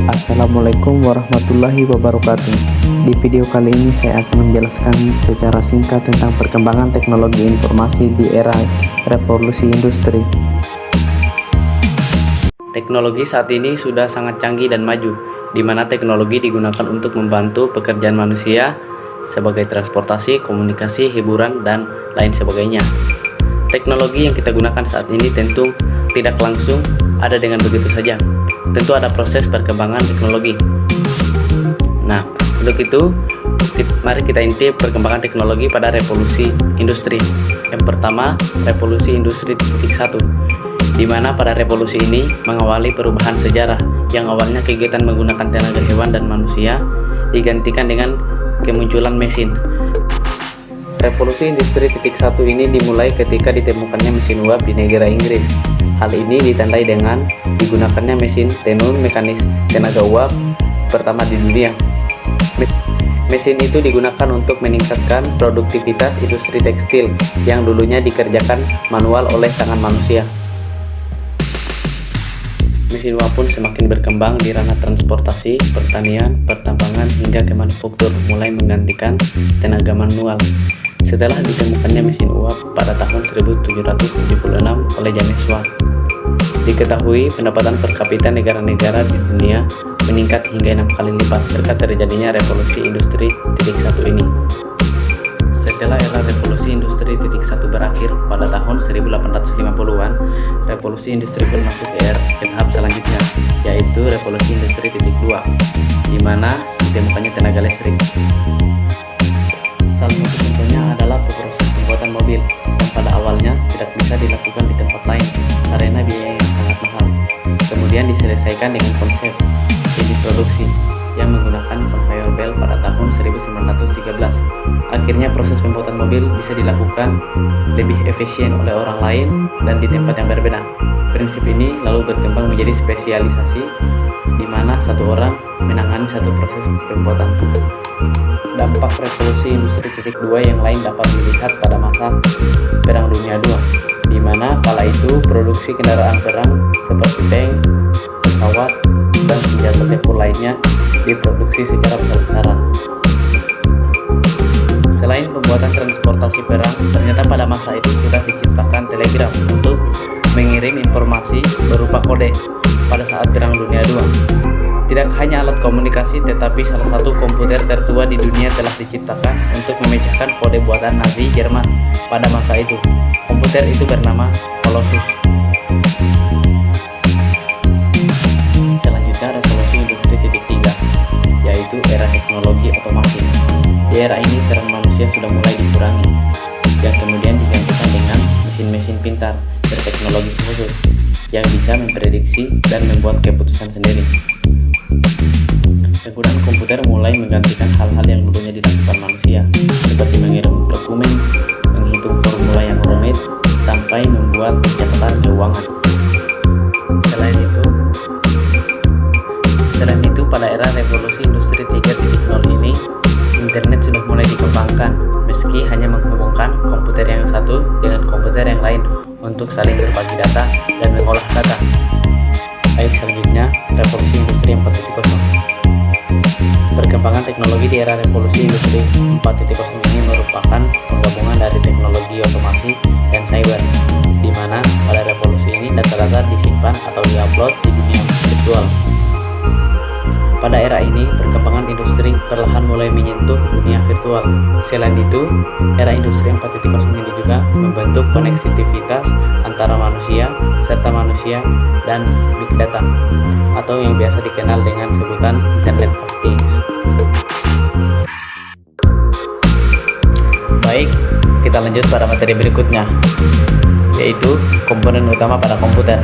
Assalamualaikum warahmatullahi wabarakatuh. Di video kali ini saya akan menjelaskan secara singkat tentang perkembangan teknologi informasi di era revolusi industri. Teknologi saat ini sudah sangat canggih dan maju, di mana teknologi digunakan untuk membantu pekerjaan manusia sebagai transportasi, komunikasi, hiburan, dan lain sebagainya. Teknologi yang kita gunakan saat ini tentu tidak langsung ada dengan begitu saja. Tentu ada proses perkembangan teknologi. Nah, untuk itu mari kita intip perkembangan teknologi pada revolusi industri. Yang pertama, revolusi industri 1.1, di mana pada revolusi ini mengawali perubahan sejarah yang awalnya kegiatan menggunakan tenaga hewan dan manusia digantikan dengan kemunculan mesin. Revolusi industri 1.1 ini dimulai ketika ditemukannya mesin uap di negara Inggris. Hal ini ditandai dengan digunakannya mesin tenun mekanis tenaga uap pertama di dunia. Mesin itu digunakan untuk meningkatkan produktivitas industri tekstil yang dulunya dikerjakan manual oleh tangan manusia. Mesin uap pun semakin berkembang di ranah transportasi, pertanian, pertambangan, hingga ke manufaktur, mulai menggantikan tenaga manual. Setelah ditemukannya mesin uap pada tahun 1776 oleh James Watt, diketahui pendapatan per kapita negara-negara di dunia meningkat hingga 6 kali lipat berkat terjadinya revolusi industri 1.1 ini. Setelah era revolusi industri 1.1 berakhir pada tahun 1850-an, revolusi industri pun masuk ke tahap selanjutnya, yaitu revolusi industri 2, di mana ditemukannya tenaga listrik. Salah satu contohnya adalah proses pembuatan mobil yang pada awalnya tidak bisa dilakukan di tempat lain karena biaya yang sangat mahal. Kemudian diselesaikan dengan konsep jadi produksi yang menggunakan conveyor belt pada tahun 1913. Akhirnya proses pembuatan mobil bisa dilakukan lebih efisien oleh orang lain dan di tempat yang berbeda. Prinsip ini lalu berkembang menjadi spesialisasi, di mana satu orang menangani satu proses pembuatan. Dampak revolusi industri 2 yang lain dapat dilihat pada masa Perang Dunia II, di mana kala itu produksi kendaraan perang seperti tank, pesawat, dan senjata tempur lainnya diproduksi secara besar-besaran. Selain pembuatan transportasi perang, ternyata pada masa itu sudah diciptakan telegram untuk mengirim informasi berupa kode pada saat Perang Dunia II. Tidak hanya alat komunikasi, tetapi salah satu komputer tertua di dunia telah diciptakan untuk memecahkan kode buatan Nazi Jerman pada masa itu. Komputer itu bernama Colossus. Selanjutnya revolusi industri 3, yaitu era teknologi otomasi. Di era ini peran manusia sudah mulai dikurangi, yang kemudian digantikan dengan mesin-mesin pintar berteknologi khusus yang bisa memprediksi dan membuat keputusan sendiri. Penggunaan komputer mulai menggantikan hal-hal yang dulunya dilakukan manusia, seperti mengirim dokumen, menghitung formula yang rumit, sampai membuat pencatatan keuangan. Selain itu, pada era revolusi industri 3.0 ini, internet sudah mulai dikembangkan, meski hanya menghubungkan komputer yang satu dengan komputer yang lain untuk saling berbagi data dan mengolah data. Baik, selanjutnya revolusi industri 4.0. Perkembangan teknologi di era revolusi industri 4.0 ini merupakan penggabungan dari teknologi otomasi dan cyber, di mana pada revolusi ini data-data disimpan atau diupload di dunia virtual. Pada era ini, perkembangan industri perlahan mulai menyentuh dunia virtual. Selain itu, era industri 4.0 ini juga membentuk koneksivitas antara manusia serta manusia dan big data, atau yang biasa dikenal dengan sebutan Internet of Things. Baik, kita lanjut pada materi berikutnya, yaitu komponen utama pada komputer.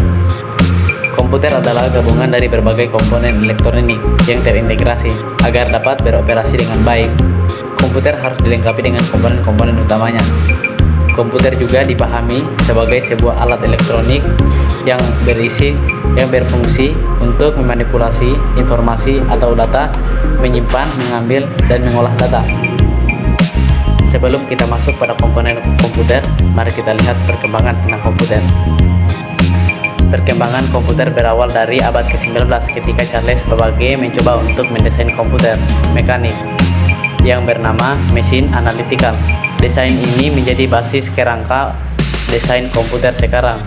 Komputer adalah gabungan dari berbagai komponen elektronik yang terintegrasi agar dapat beroperasi dengan baik. Komputer harus dilengkapi dengan komponen-komponen utamanya. Komputer juga dipahami sebagai sebuah alat elektronik yang berfungsi untuk memanipulasi informasi atau data, menyimpan, mengambil, dan mengolah data. Sebelum kita masuk pada komponen komputer, mari kita lihat perkembangan tentang komputer. Perkembangan komputer berawal dari abad ke-19 ketika Charles Babbage mencoba untuk mendesain komputer mekanik yang bernama Machine Analytical. Desain ini menjadi basis kerangka desain komputer sekarang.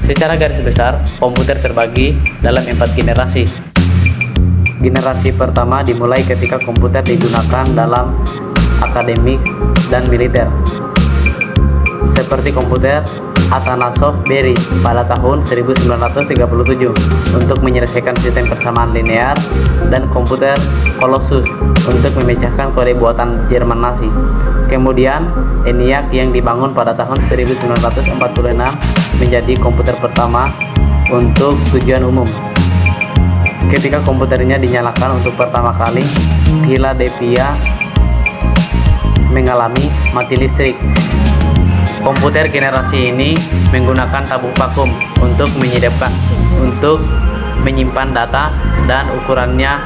Secara garis besar, komputer terbagi dalam 4 generasi. Generasi pertama dimulai ketika komputer digunakan dalam akademik dan militer, seperti komputer Atanasoff Berry pada tahun 1937 untuk menyelesaikan sistem persamaan linear, dan komputer Colossus untuk memecahkan kode buatan Jerman Nazi. Kemudian ENIAC yang dibangun pada tahun 1946 menjadi komputer pertama untuk tujuan umum. Ketika komputernya dinyalakan untuk pertama kali, Philadelphia mengalami mati listrik. Komputer generasi ini menggunakan tabung vakum untuk menyimpan data dan ukurannya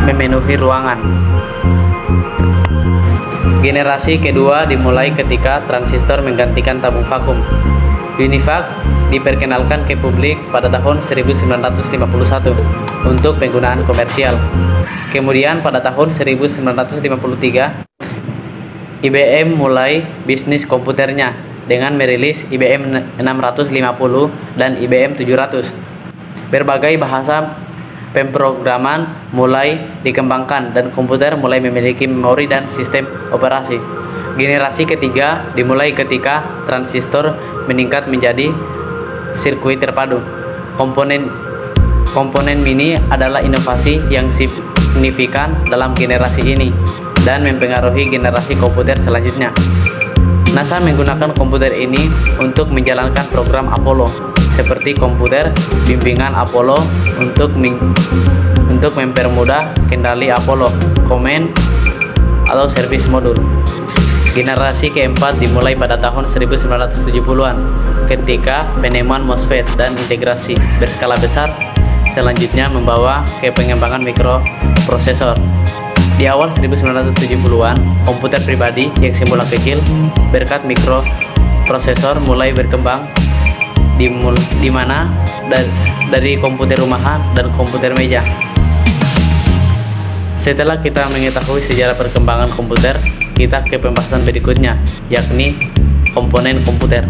memenuhi ruangan. Generasi kedua dimulai ketika transistor menggantikan tabung vakum. UNIVAC diperkenalkan ke publik pada tahun 1951 untuk penggunaan komersial. Kemudian pada tahun 1953, IBM mulai bisnis komputernya dengan merilis IBM 650 dan IBM 700. Berbagai bahasa pemrograman mulai dikembangkan dan komputer mulai memiliki memori dan sistem operasi. Generasi ketiga dimulai ketika transistor meningkat menjadi sirkuit terpadu. Komponen mini adalah inovasi yang signifikan dalam generasi ini dan mempengaruhi generasi komputer selanjutnya. NASA menggunakan komputer ini untuk menjalankan program Apollo, seperti komputer bimbingan Apollo untuk mempermudah kendali Apollo Command atau Service Module. Generasi keempat dimulai pada tahun 1970-an ketika penemuan MOSFET dan integrasi berskala besar selanjutnya membawa ke pengembangan mikroprosesor. Di awal 1970-an, komputer pribadi yang semula kecil berkat mikroprosesor mulai berkembang di mana dari komputer rumahan dan komputer meja. Setelah kita mengetahui sejarah perkembangan komputer, kita ke pembahasan berikutnya, yakni komponen komputer.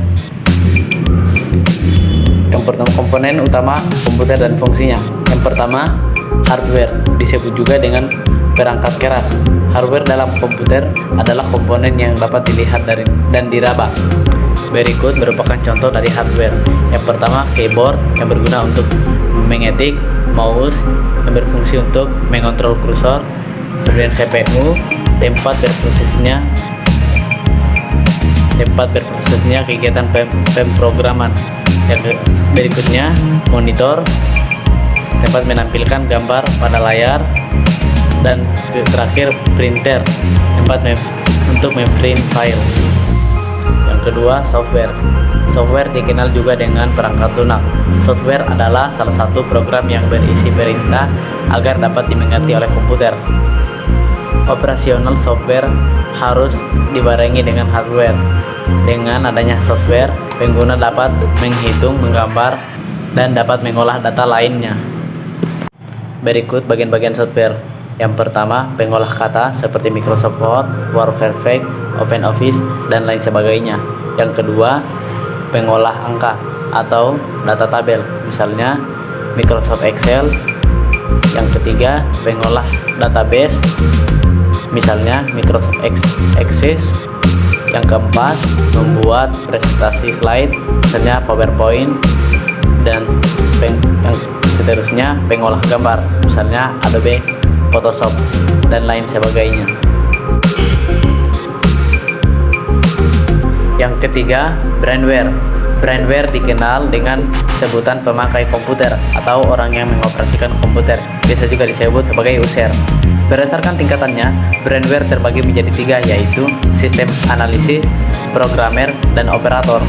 Yang pertama, komponen utama komputer dan fungsinya. Yang pertama, hardware, disebut juga dengan perangkat keras. Hardware dalam komputer adalah komponen yang dapat dilihat dan diraba. Berikut merupakan contoh dari hardware. Yang pertama, keyboard yang berguna untuk mengetik, mouse yang berfungsi untuk mengontrol kursor, kemudian CPU, tempat berprosesnya kegiatan pemrograman. Yang berikutnya, monitor, tempat menampilkan gambar pada layar, dan terakhir printer, tempat untuk memprint file. Yang kedua, software. Software dikenal juga dengan perangkat lunak. Software adalah salah satu program yang berisi perintah agar dapat dimengerti oleh komputer. Operasional software harus dibarengi dengan hardware. Dengan adanya software, pengguna dapat menghitung, menggambar, dan dapat mengolah data lainnya. Berikut bagian-bagian software. Yang pertama, pengolah kata seperti Microsoft Word, WordPerfect, OpenOffice, dan lain sebagainya. Yang kedua, pengolah angka atau data tabel, misalnya Microsoft Excel. Yang ketiga, pengolah database, misalnya Microsoft Access. Yang keempat, membuat presentasi slide, misalnya PowerPoint. Dan yang seterusnya, pengolah gambar, misalnya Adobe Photoshop, dan lain sebagainya. Yang ketiga, brandware. Brandware dikenal dengan sebutan pemakai komputer atau orang yang mengoperasikan komputer, biasa juga disebut sebagai user. Berdasarkan tingkatannya, brandware terbagi menjadi 3, yaitu sistem analisis, programmer, dan operator.